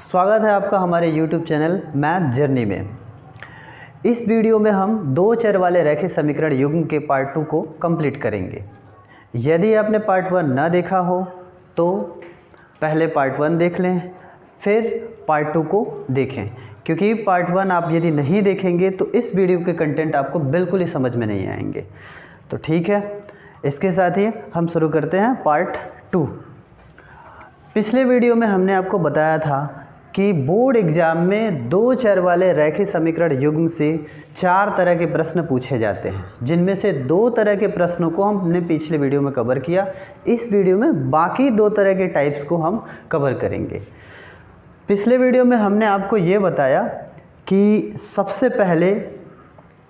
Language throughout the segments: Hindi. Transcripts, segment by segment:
स्वागत है आपका हमारे YouTube चैनल मैथ जर्नी में। इस वीडियो में हम दो चर वाले रैखिक समीकरण युग्म के पार्ट 2 को कंप्लीट करेंगे। यदि आपने पार्ट 1 ना देखा हो तो पहले पार्ट 1 देख लें, फिर पार्ट 2 को देखें, क्योंकि पार्ट 1 आप यदि नहीं देखेंगे तो इस वीडियो के कंटेंट आपको बिल्कुल ही समझ में नहीं आएंगे। तो ठीक है, इसके साथ ही हम शुरू करते हैं पार्ट 2। पिछले वीडियो में हमने आपको बताया था कि बोर्ड एग्ज़ाम में दो चर वाले रैखिक समीकरण युग्म से 4 तरह के प्रश्न पूछे जाते हैं, जिनमें से 2 तरह के प्रश्नों को हमने पिछले वीडियो में कवर किया। इस वीडियो में बाकी 2 तरह के टाइप्स को हम कवर करेंगे। पिछले वीडियो में हमने आपको ये बताया कि सबसे पहले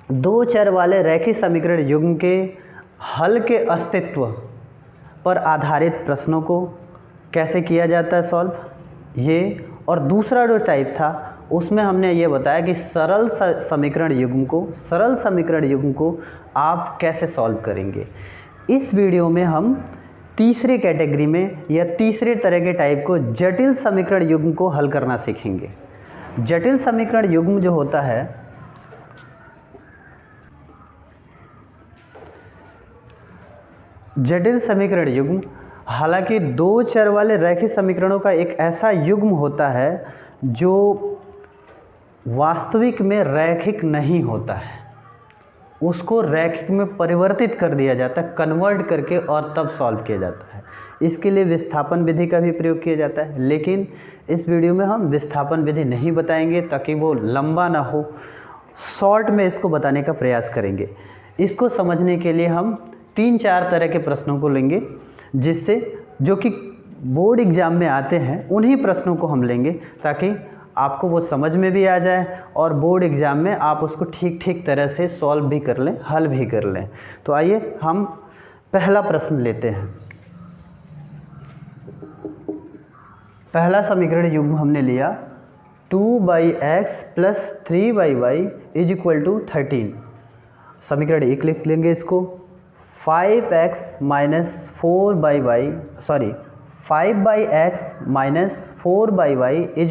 दो चर वाले रैखिक समीकरण युग्म के हल के अस्तित्व पर आधारित प्रश्नों को कैसे किया जाता है सॉल्व, ये। और दूसरा जो टाइप था उसमें हमने ये बताया कि सरल समीकरण युग्म को आप कैसे सॉल्व करेंगे। इस वीडियो में हम तीसरे कैटेगरी में या तीसरे तरह के टाइप को जटिल समीकरण युग्म को हल करना सीखेंगे। जटिल समीकरण युग्म जो होता है, जटिल समीकरण युग्म हालांकि दो चर वाले रैखिक समीकरणों का एक ऐसा युग्म होता है जो वास्तविक में रैखिक नहीं होता है। उसको रैखिक में परिवर्तित कर दिया जाता है, कन्वर्ट करके, और तब सॉल्व किया जाता है। इसके लिए विस्थापन विधि का भी प्रयोग किया जाता है, लेकिन इस वीडियो में हम विस्थापन विधि नहीं बताएंगे ताकि वो लंबा ना हो। शॉर्ट में इसको बताने का प्रयास करेंगे। इसको समझने के लिए हम 3-4 तरह के प्रश्नों को लेंगे, जिससे जो कि बोर्ड एग्ज़ाम में आते हैं उन्हीं प्रश्नों को हम लेंगे, ताकि आपको वो समझ में भी आ जाए और बोर्ड एग्ज़ाम में आप उसको ठीक तरह से सॉल्व भी कर लें, हल भी कर लें। तो आइए हम पहला प्रश्न लेते हैं। पहला समीकरण युग्म हमने लिया 2x + 3y = 13। समीकरण 1 लिख लेंगे इसको। 5x - 4y =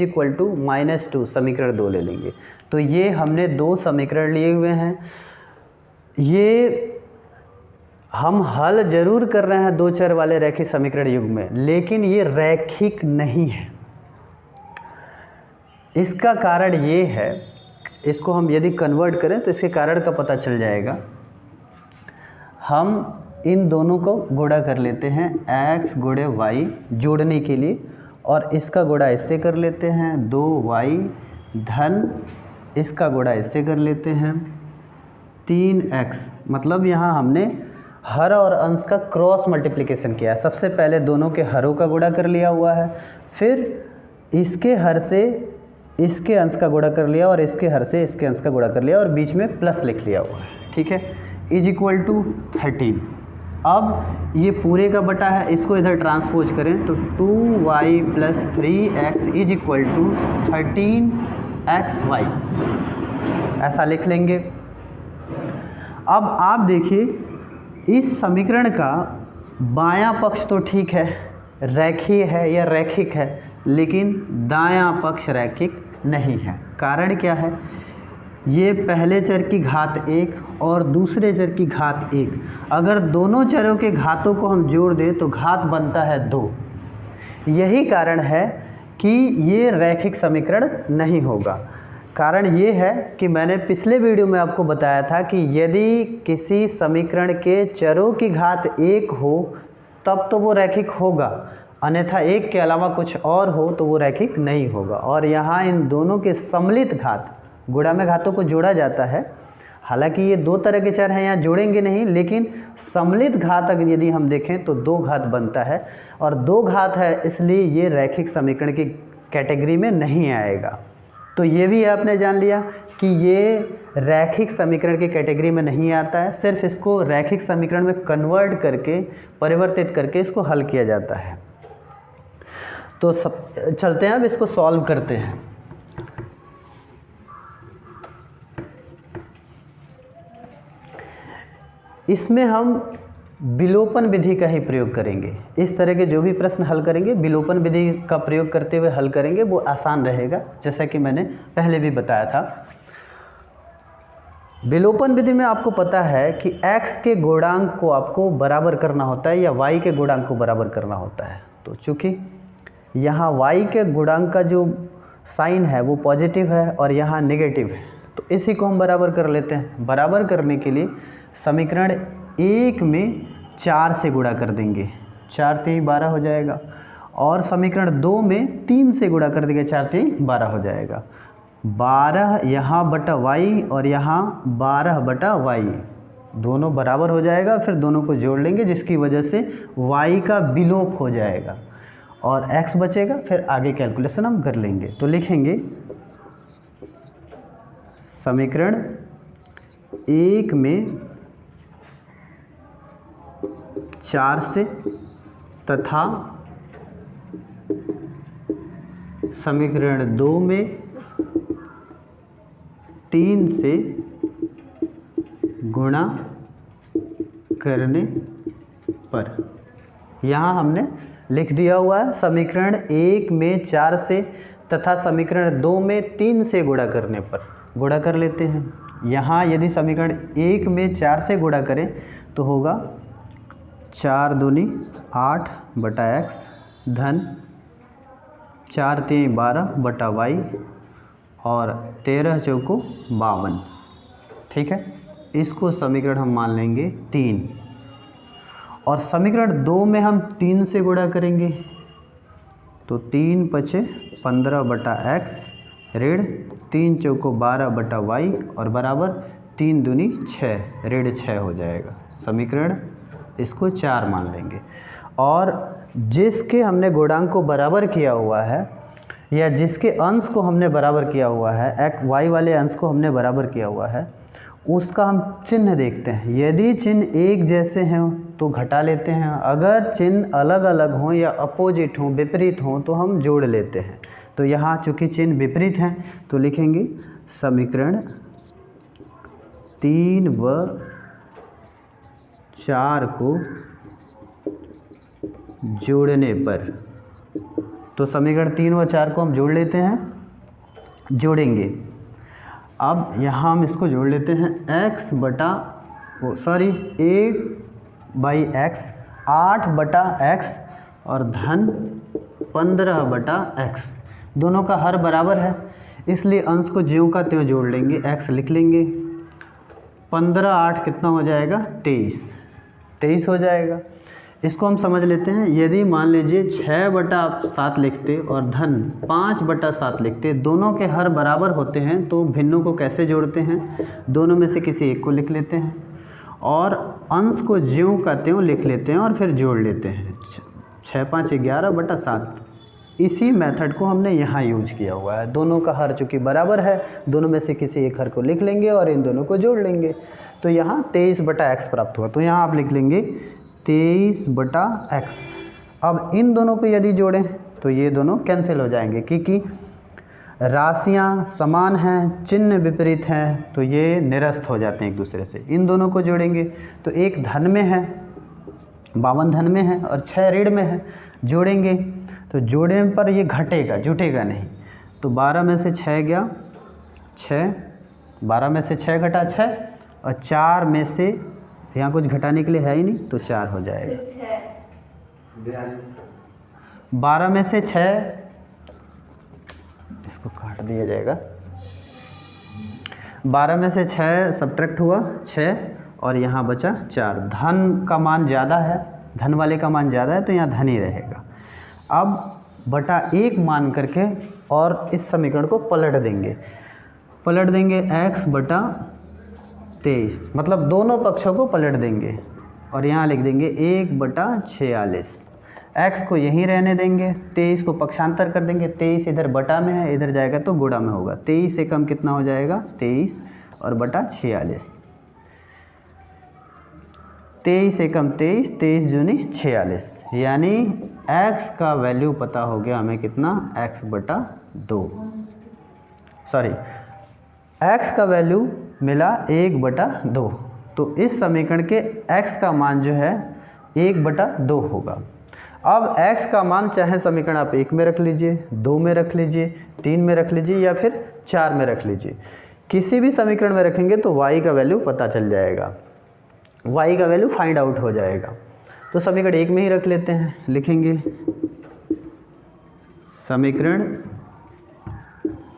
-2 समीकरण 2 ले लेंगे। तो ये हमने 2 समीकरण लिए हुए हैं। ये हम हल जरूर कर रहे हैं दो चर वाले रैखिक समीकरण युग्म में, लेकिन ये रैखिक नहीं है। इसका कारण ये है, इसको हम यदि कन्वर्ट करें तो इसके कारण का पता चल जाएगा। हम इन दोनों को गुणा कर लेते हैं x × y जोड़ने के लिए, और इसका गुणा इससे कर लेते हैं 2y धन इसका गुणा इससे कर लेते हैं 3x। मतलब यहाँ हमने हर और अंश का क्रॉस मल्टीप्लिकेशन किया है। सबसे पहले दोनों के हरों का गुणा कर लिया हुआ है, फिर इसके हर से इसके अंश का गुणा कर लिया और इसके हर से इसके अंश का गुणा कर लिया और बीच में प्लस लिख लिया हुआ है। ठीक है, = 13। अब ये पूरे का बटा है, इसको इधर ट्रांसपोज करें तो 2y + 3x = 13xy, ऐसा लिख लेंगे। अब आप देखिए इस समीकरण का बायां पक्ष तो ठीक है, रैखीय है या रैखिक है, लेकिन दायां पक्ष रैखिक नहीं है। कारण क्या है? ये पहले चर की घात 1 और दूसरे चर की घात 1, अगर दोनों चरों के घातों को हम जोड़ दें तो घात बनता है 2। यही कारण है कि ये रैखिक समीकरण नहीं होगा। कारण ये है कि मैंने पिछले वीडियो में आपको बताया था कि यदि किसी समीकरण के चरों की घात 1 हो तब तो वो रैखिक होगा, अन्यथा 1 के अलावा कुछ और हो तो वो रैखिक नहीं होगा। और यहाँ इन दोनों के सम्मिलित घात, गुणा में घातों को जोड़ा जाता है, हालांकि ये 2 तरह के चर हैं, यहाँ जोड़ेंगे नहीं, लेकिन सम्मिलित घात अगर यदि हम देखें तो 2 घात बनता है, और 2 घात है इसलिए ये रैखिक समीकरण की कैटेगरी में नहीं आएगा। तो ये भी आपने जान लिया कि ये रैखिक समीकरण की कैटेगरी में नहीं आता है, सिर्फ इसको रैखिक समीकरण में कन्वर्ट करके, परिवर्तित करके इसको हल किया जाता है। तो चलते हैं, अब इसको सॉल्व करते हैं। इसमें हम विलोपन विधि का ही प्रयोग करेंगे। इस तरह के जो भी प्रश्न हल करेंगे विलोपन विधि का प्रयोग करते हुए हल करेंगे, वो आसान रहेगा, जैसा कि मैंने पहले भी बताया था। विलोपन विधि में आपको पता है कि x के गुणांक को आपको बराबर करना होता है या y के गुणांक को बराबर करना होता है। तो चूँकि यहाँ y के गुणांक का जो साइन है वो पॉजिटिव है और यहाँ नेगेटिव है, तो इसी को हम बराबर कर लेते हैं। बराबर करने के लिए समीकरण 1 में 4 से गुणा कर देंगे, 4 3 12 हो जाएगा, और समीकरण 2 में 3 से गुणा कर देंगे, 4 3 12 हो जाएगा। 12 यहाँ बटा y और यहाँ 12 बटा y, दोनों बराबर हो जाएगा। फिर दोनों को जोड़ लेंगे, जिसकी वजह से y का विलोप हो जाएगा और x बचेगा। फिर आगे कैलकुलेशन हम कर लेंगे। तो लिखेंगे समीकरण 1 में 4 से तथा समीकरण 2 में 3 से गुणा करने पर। यहाँ हमने लिख दिया हुआ है समीकरण 1 में 4 से तथा समीकरण 2 में 3 से गुणा करने पर। गुणा कर लेते हैं। यहाँ यदि समीकरण 1 में 4 से गुणा करें तो होगा 4 दूनी 8 बटा x धन 4 3 12 बटा y और 13 चौको 52। ठीक है, इसको समीकरण हम मान लेंगे 3। और समीकरण 2 में हम 3 से गुणा करेंगे तो 3 पचे 15 बटा x ऋण 3 चौको 12 बटा y और बराबर 3 दूनी 6 ऋण 6 हो जाएगा। समीकरण इसको 4 मान लेंगे। और जिसके हमने गुणांक को बराबर किया हुआ है या जिसके अंश को हमने बराबर किया हुआ है, y वाले अंश को हमने बराबर किया हुआ है, उसका हम चिन्ह देखते हैं। यदि चिन्ह एक जैसे हैं तो घटा लेते हैं, अगर चिन्ह अलग अलग हों या अपोजिट हों, विपरीत हों, तो हम जोड़ लेते हैं। तो यहाँ चूँकि चिन्ह विपरीत हैं तो लिखेंगे समीकरण 3 व 4 को जोड़ने पर। तो समीकरण 3 व 4 को हम जोड़ लेते हैं, जोड़ेंगे। अब यहाँ हम इसको जोड़ लेते हैं x बटा 8/x 8 बटा x और धन 15 बटा x। दोनों का हर बराबर है, इसलिए अंश को ज्यों का त्यों जोड़ लेंगे, x लिख लेंगे। 15 8 कितना हो जाएगा 23 हो जाएगा। इसको हम समझ लेते हैं। यदि मान लीजिए 6 बटा 7 लिखते और धन 5 बटा 7 लिखते, दोनों के हर बराबर होते हैं, तो भिन्नों को कैसे जोड़ते हैं, दोनों में से किसी एक को लिख लेते हैं और अंश को ज्यों का त्यों लिख लेते हैं और फिर जोड़ लेते हैं। 6 5 11 बटा 7। इसी मेथड को हमने यहाँ यूज किया हुआ है। दोनों का हर चूँकि बराबर है, दोनों में से किसी एक हर को लिख लेंगे और इन दोनों को जोड़ लेंगे। तो यहाँ 23 बटा x प्राप्त हुआ। तो यहाँ आप लिख लेंगे 23 बटा x। अब इन दोनों को यदि जोड़ें तो ये दोनों कैंसिल हो जाएंगे, क्योंकि राशियाँ समान हैं, चिन्ह विपरीत हैं, तो ये निरस्त हो जाते हैं एक दूसरे से। इन दोनों को जोड़ेंगे तो एक धन में है, 52 धन में है और 6 ऋण में है। जोड़ेंगे तो जोड़ने पर ये घटेगा, जुटेगा नहीं। तो 12 में से 6 गया 6, 12 में से 6 घटा 6 और 4 में से यहाँ कुछ घटाने के लिए है ही नहीं, तो 4 हो जाएगा। 12 में से 6, इसको काट दिया जाएगा। 12 में से 6 सब्ट्रैक्ट हुआ 6 और यहाँ बचा 4। धन का मान ज़्यादा है, धन वाले का मान ज़्यादा है, तो यहाँ धन ही रहेगा। अब बटा 1 मान करके और इस समीकरण को पलट देंगे x बटा 23, मतलब दोनों पक्षों को पलट देंगे और यहाँ लिख देंगे 1 बटा 46। x को यहीं रहने देंगे, 23 को पक्षांतर कर देंगे। 23 इधर बटा में है, इधर जाएगा तो गुणा में होगा। 23 से कम कितना हो जाएगा 23 और बटा 46। 23 से कम 23, 23 दूनी 46, यानी x का वैल्यू पता हो गया हमें कितना, x बटा 2। सॉरी, x का वैल्यू मिला 1 बटा 2। तो इस समीकरण के x का मान जो है 1/2 होगा। अब x का मान चाहे समीकरण आप 1 में रख लीजिए, 2 में रख लीजिए, 3 में रख लीजिए या फिर 4 में रख लीजिए, किसी भी समीकरण में रखेंगे तो y का वैल्यू पता चल जाएगा, y का वैल्यू फाइंड आउट हो जाएगा। तो समीकरण 1 में ही रख लेते हैं, लिखेंगे समीकरण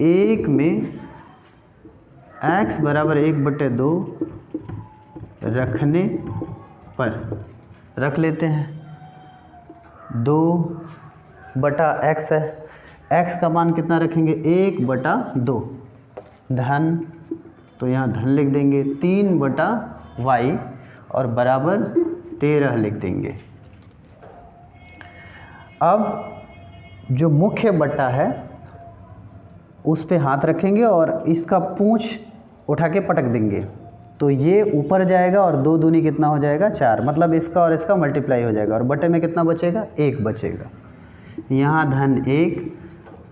1 में x बराबर 1/2 रखने पर रख लेते हैं 2/x है, x का मान कितना रखेंगे 1/2 धन, तो यहाँ धन लिख देंगे 3/y और बराबर 13 लिख देंगे। अब जो मुख्य बट्टा है उस पे हाथ रखेंगे और इसका पूंछ उठा के पटक देंगे, तो ये ऊपर जाएगा और 2 दूनी कितना हो जाएगा 4, मतलब इसका और इसका मल्टीप्लाई हो जाएगा और बटे में कितना बचेगा 1 बचेगा। यहाँ धन 1,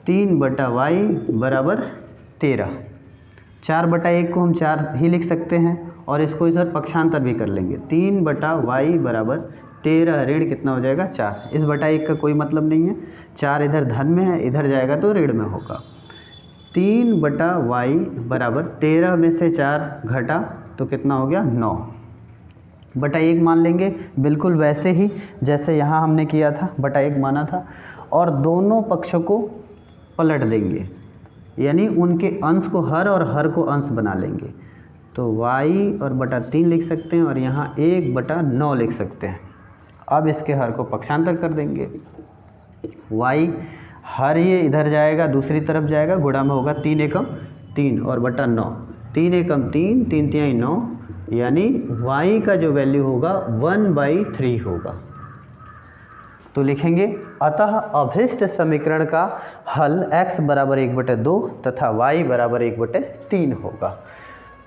3/y बराबर 13, 4/1 को हम 4 ही लिख सकते हैं और इसको इधर पक्षांतर भी कर लेंगे, 3/y बराबर 13 ऋण कितना हो जाएगा 4। इस बटा 1 का कोई मतलब नहीं है, 4 इधर धन में है, इधर जाएगा तो ऋण में होगा। 3/y बराबर 13 में से 4 घटा तो कितना हो गया 9/1 मान लेंगे, बिल्कुल वैसे ही जैसे यहाँ हमने किया था, 1 माना था, और दोनों पक्षों को पलट देंगे, यानी उनके अंश को हर और हर को अंश बना लेंगे। तो y और बटा 3 लिख सकते हैं और यहाँ 1/9 लिख सकते हैं। अब इसके हर को पक्षांतर कर देंगे, y हर ये इधर जाएगा दूसरी तरफ जाएगा, गुणा में होगा 3 एकम 3 और बटा 9, 3 एकम 3, 3 तिहाई 9, यानी y का जो वैल्यू होगा 1/3 होगा। तो लिखेंगे अतः अभिष्ट समीकरण का हल x बराबर 1/2 तथा y बराबर 1/3 होगा।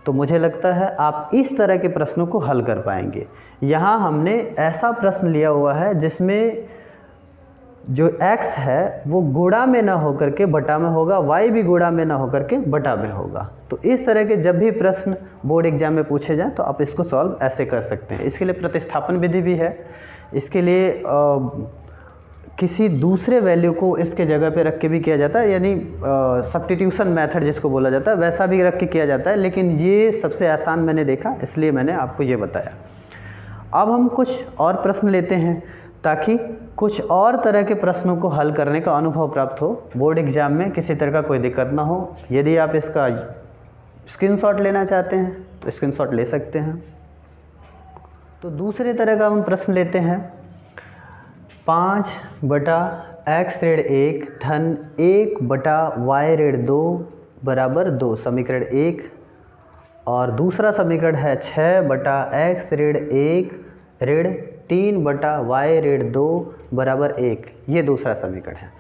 तो मुझे लगता है आप इस तरह के प्रश्नों को हल कर पाएंगे। यहाँ हमने ऐसा प्रश्न लिया हुआ है जिसमें जो x है वो गुणा में ना होकर के बटा में होगा, y भी गुणा में ना होकर के बटा में होगा। तो इस तरह के जब भी प्रश्न बोर्ड एग्जाम में पूछे जाएं तो आप इसको सॉल्व ऐसे कर सकते हैं। इसके लिए प्रतिस्थापन विधि भी है, इसके लिए किसी दूसरे वैल्यू को इसके जगह पे रख के भी किया जाता है, यानी सब्स्टिट्यूशन मेथड जिसको बोला जाता है वैसा भी रख के किया जाता है, लेकिन ये सबसे आसान मैंने देखा इसलिए मैंने आपको ये बताया। अब हम कुछ और प्रश्न लेते हैं ताकि कुछ और तरह के प्रश्नों को हल करने का अनुभव प्राप्त हो, बोर्ड एग्जाम में किसी तरह का कोई दिक्कत ना हो। यदि आप इसका स्क्रीनशॉट लेना चाहते हैं तो स्क्रीनशॉट ले सकते हैं। तो दूसरे तरह का हम प्रश्न लेते हैं, 5/x ऋण 1 धन 1/y ऋण 2 बराबर 2 समीकरण 1, और दूसरा समीकरण है 6/x ऋण 1 ऋण 3/y ऋण 2 बराबर 1, ये दूसरा समीकरण है।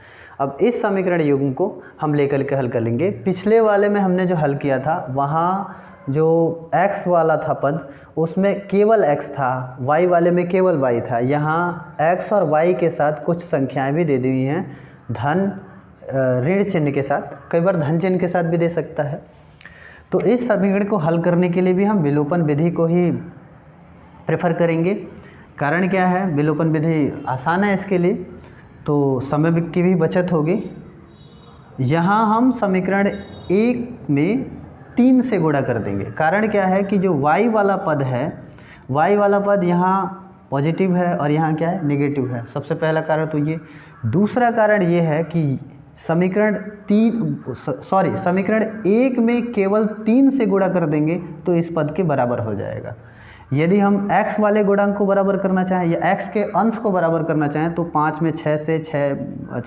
अब इस समीकरण युग्म को हम लेकर के हल कर लेंगे। पिछले वाले में हमने जो हल किया था वहाँ जो x वाला था पद उसमें केवल x था, y वाले में केवल y था। यहाँ x और y के साथ कुछ संख्याएं भी दे दी हुई हैं, धन ऋण चिन्ह के साथ, कई बार धन चिन्ह के साथ भी दे सकता है। तो इस समीकरण को हल करने के लिए भी हम विलोपन विधि को ही प्रेफर करेंगे। कारण क्या है, विलोपन विधि आसान है इसके लिए, तो समय की भी बचत होगी। यहाँ हम समीकरण 1 में 3 से गुणा कर देंगे। कारण क्या है कि जो y वाला पद है, y वाला पद यहाँ पॉजिटिव है और यहाँ क्या है नेगेटिव है। सबसे पहला कारण तो ये। दूसरा कारण ये है कि समीकरण 1 में केवल 3 से गुणा कर देंगे तो इस पद के बराबर हो जाएगा। यदि हम x वाले गुणांक को बराबर करना चाहें या x के अंश को बराबर करना चाहें तो 5 में 6 से 6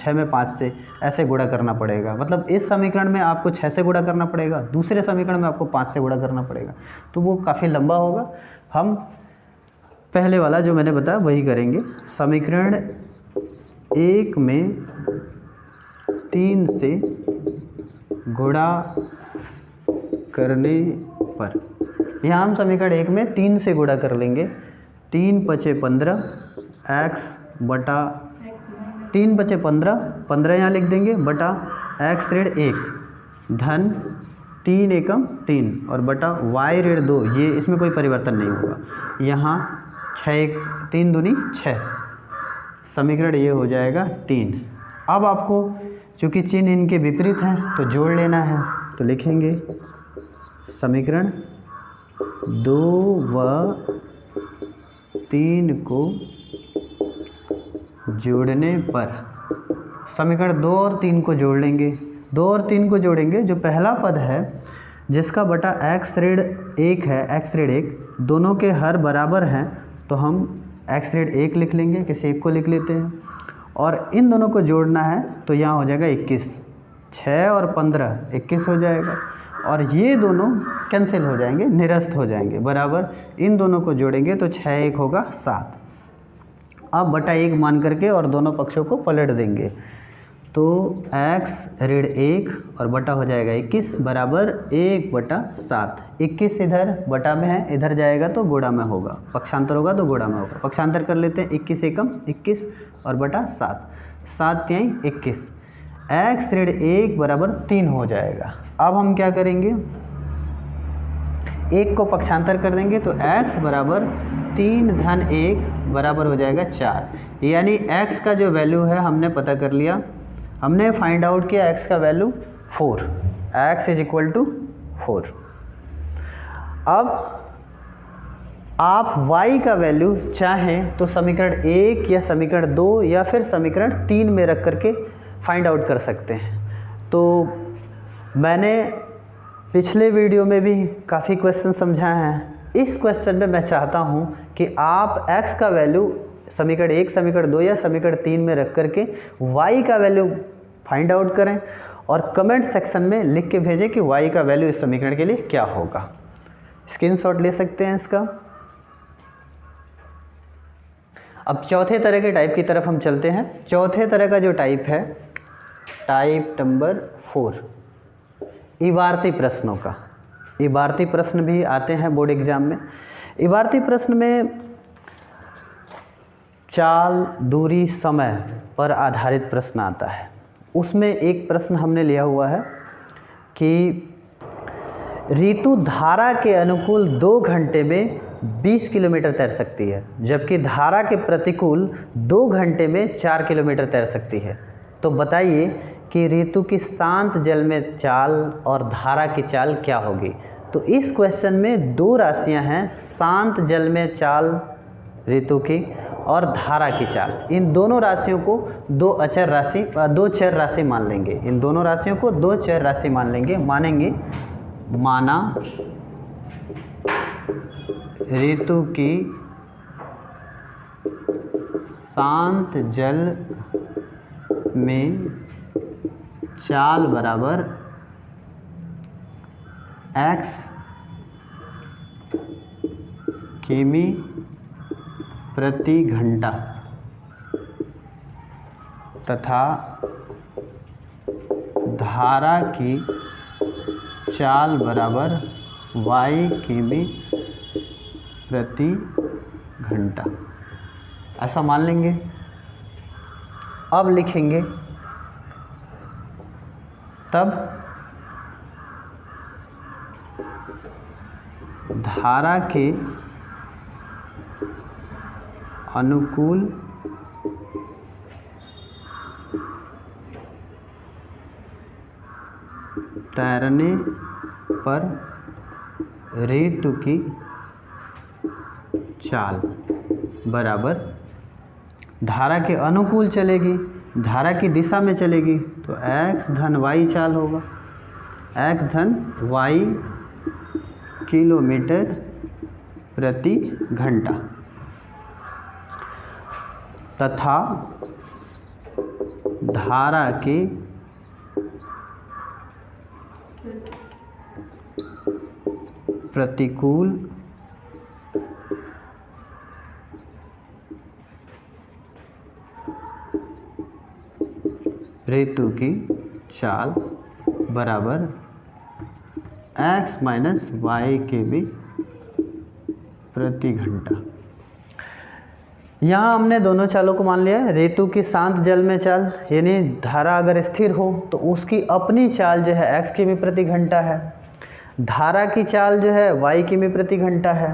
में 5 से ऐसे गुणा करना पड़ेगा। मतलब इस समीकरण में आपको 6 से गुणा करना पड़ेगा, दूसरे समीकरण में आपको 5 से गुणा करना पड़ेगा, तो वो काफ़ी लंबा होगा। हम पहले वाला जो मैंने बताया वही करेंगे। समीकरण 1 में 3 से गुणा करने पर, यहाँ हम समीकरण 1 में 3 से गुणा कर लेंगे। 3 × 15 x बटा 3 × 15, 15 यहाँ लिख देंगे बटा x ऋण 1 धन 3 × 3 और बटा y ऋण 2, ये इसमें कोई परिवर्तन नहीं होगा। यहाँ 3 दूनी 6, समीकरण ये हो जाएगा 3। अब आपको चूँकि चिन्ह इनके विपरीत हैं तो जोड़ लेना है, तो लिखेंगे समीकरण 2 व 3 को जोड़ने पर, समीकरण 2 और 3 को जोड़ लेंगे। 2 और 3 को जोड़ेंगे, जो पहला पद है जिसका बटा x ऋण 1 है, x ऋण 1, दोनों के हर बराबर हैं तो हम x ऋण 1 लिख लेंगे, किसी एक को लिख लेते हैं। और इन दोनों को जोड़ना है तो यहाँ हो जाएगा 21, 6 और 15 21 हो जाएगा, और ये दोनों कैंसिल हो जाएंगे, निरस्त हो जाएंगे, बराबर इन दोनों को जोड़ेंगे तो 6 1 होगा 7। अब बटा 1 मान करके और दोनों पक्षों को पलट देंगे, तो x ऋण 1 और बटा हो जाएगा 21 बराबर 1/7। 21 इधर बटा में है, इधर जाएगा तो गुणा में होगा, पक्षांतर होगा तो गुणा में होगा। पक्षांतर कर लेते हैं, 21 एकम 21 और बटा 7, 7 तिहाई 21, x ऋण 1 बराबर 3 हो जाएगा। अब हम क्या करेंगे, 1 को पक्षांतर कर देंगे तो x बराबर 3 धन 1 बराबर हो जाएगा 4, यानी x का जो वैल्यू है हमने पता कर लिया, हमने फाइंड आउट किया x का value 4, x is equal to 4। अब आप y का वैल्यू चाहें तो समीकरण 1 या समीकरण 2 या फिर समीकरण 3 में रख करके फाइंड आउट कर सकते हैं। तो मैंने पिछले वीडियो में भी काफ़ी क्वेश्चन समझाए हैं, इस क्वेश्चन में मैं चाहता हूं कि आप x का वैल्यू समीकरण 1, समीकरण 2 या समीकरण 3 में रख करके y का वैल्यू फाइंड आउट करें और कमेंट सेक्शन में लिख के भेजें कि y का वैल्यू इस समीकरण के लिए क्या होगा। स्क्रीनशॉट ले सकते हैं इसका। अब चौथे तरह के टाइप की तरफ हम चलते हैं। चौथे तरह का जो टाइप है, टाइप नंबर 4, इबारती प्रश्नों का। इबारती प्रश्न भी आते हैं बोर्ड एग्जाम में। इबारती प्रश्न में चाल, दूरी, समय पर आधारित प्रश्न आता है। उसमें एक प्रश्न हमने लिया हुआ है कि ऋतु धारा के अनुकूल 2 घंटे में 20 किलोमीटर तैर सकती है, जबकि धारा के प्रतिकूल 2 घंटे में 4 किलोमीटर तैर सकती है। तो बताइए कि ऋतु की शांत जल में चाल और धारा की चाल क्या होगी। तो इस क्वेश्चन में 2 राशियां हैं, शांत जल में चाल ऋतु की और धारा की चाल। इन दोनों राशियों को 2 चर राशि मान लेंगे। इन दोनों राशियों को 2 चर राशि मानेंगे। माना ऋतु की शांत जल में चाल बराबर x किमी प्रति घंटा तथा धारा की चाल बराबर y किमी प्रति घंटा, ऐसा मान लेंगे। अब लिखेंगे, तब धारा के अनुकूल तैरने पर ऋतु की चाल बराबर, धारा के अनुकूल चलेगी, धारा की दिशा में चलेगी तो x धन y चाल होगा, x धन y किलोमीटर प्रति घंटा तथा धारा के प्रतिकूल ऋतु की चाल बराबर x माइनस वाई के भी प्रति घंटा। यहाँ हमने दोनों चालों को मान लिया है। ऋतु की शांत जल में चाल यानी धारा अगर स्थिर हो तो उसकी अपनी चाल जो है x किमी प्रति घंटा है, धारा की चाल जो है y किमी प्रति घंटा है।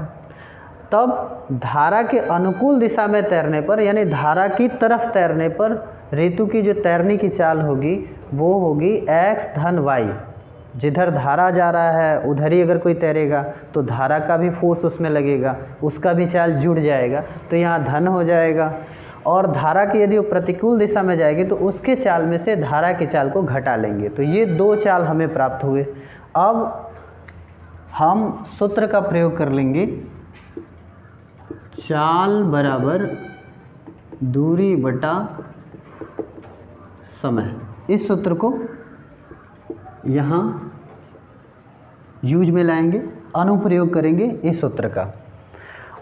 तब धारा के अनुकूल दिशा में तैरने पर, यानी धारा की तरफ तैरने पर ऋतु की जो तैरने की चाल होगी वो होगी x धन y। जिधर धारा जा रहा है उधर ही अगर कोई तैरेगा तो धारा का भी फोर्स उसमें लगेगा, उसका भी चाल जुड़ जाएगा, तो यहाँ धन हो जाएगा। और धारा की यदि वो प्रतिकूल दिशा में जाएगी तो उसके चाल में से धारा की चाल को घटा लेंगे। तो ये दो चाल हमें प्राप्त हुए। अब हम सूत्र का प्रयोग कर लेंगे, चाल बराबर दूरी बटा समय। इस सूत्र को यहाँ यूज में लाएंगे, अनुप्रयोग करेंगे इस सूत्र का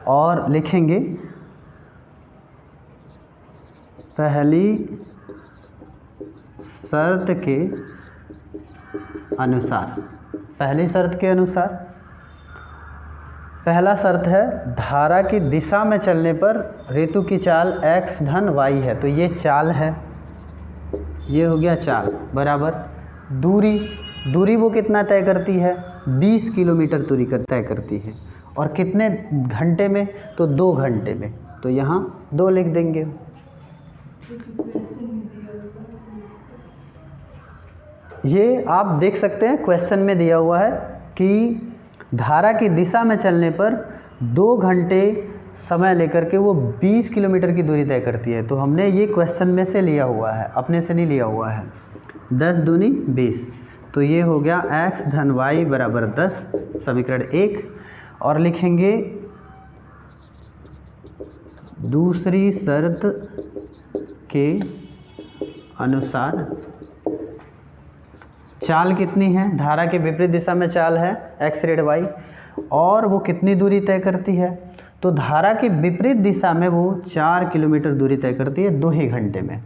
और लिखेंगे पहली शर्त के अनुसार। पहली शर्त के अनुसार पहला शर्त है धारा की दिशा में चलने पर ऋतु की चाल x धन y है, तो ये चाल है, ये हो गया चाल बराबर दूरी वो कितना तय करती है, 20 किलोमीटर दूरी तय करती है। और कितने घंटे में, तो 2 घंटे में, तो यहाँ 2 लिख देंगे। ये आप देख सकते हैं क्वेश्चन में दिया हुआ है कि धारा की दिशा में चलने पर 2 घंटे समय लेकर के वो 20 किलोमीटर की दूरी तय करती है। तो हमने ये क्वेश्चन में से लिया हुआ है, अपने से नहीं लिया हुआ है। 10 दूनी 20, तो ये हो गया x धन y बराबर 10, समीकरण 1। और लिखेंगे दूसरी शर्त के अनुसार चाल कितनी है, धारा के विपरीत दिशा में चाल है x रेड y, और वो कितनी दूरी तय करती है, तो धारा की विपरीत दिशा में वो 4 किलोमीटर दूरी तय करती है 2 ही घंटे में।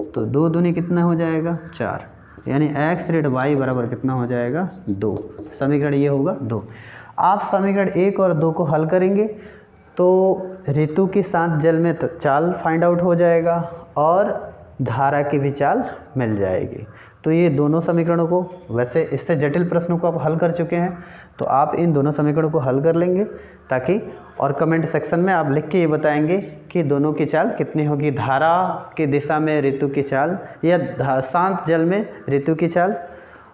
तो 2 दूनी कितना हो जाएगा 4, यानी x रेड y बराबर कितना हो जाएगा 2। समीकरण ये होगा 2। आप समीकरण 1 और 2 को हल करेंगे तो ऋतु के साथ जल में चाल फाइंड आउट हो जाएगा और धारा की भी चाल मिल जाएगी। तो ये दोनों समीकरणों को, वैसे इससे जटिल प्रश्नों को आप हल कर चुके हैं, तो आप इन दोनों समीकरणों को हल कर लेंगे ताकि, और कमेंट सेक्शन में आप लिख के ये बताएंगे कि दोनों की चाल कितनी होगी, धारा की दिशा में ऋतु की चाल या शांत जल में ऋतु की चाल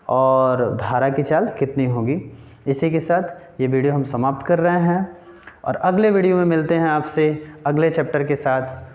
और धारा की चाल कितनी होगी। इसी के साथ ये वीडियो हम समाप्त कर रहे हैं और अगले वीडियो में मिलते हैं आपसे अगले चैप्टर के साथ।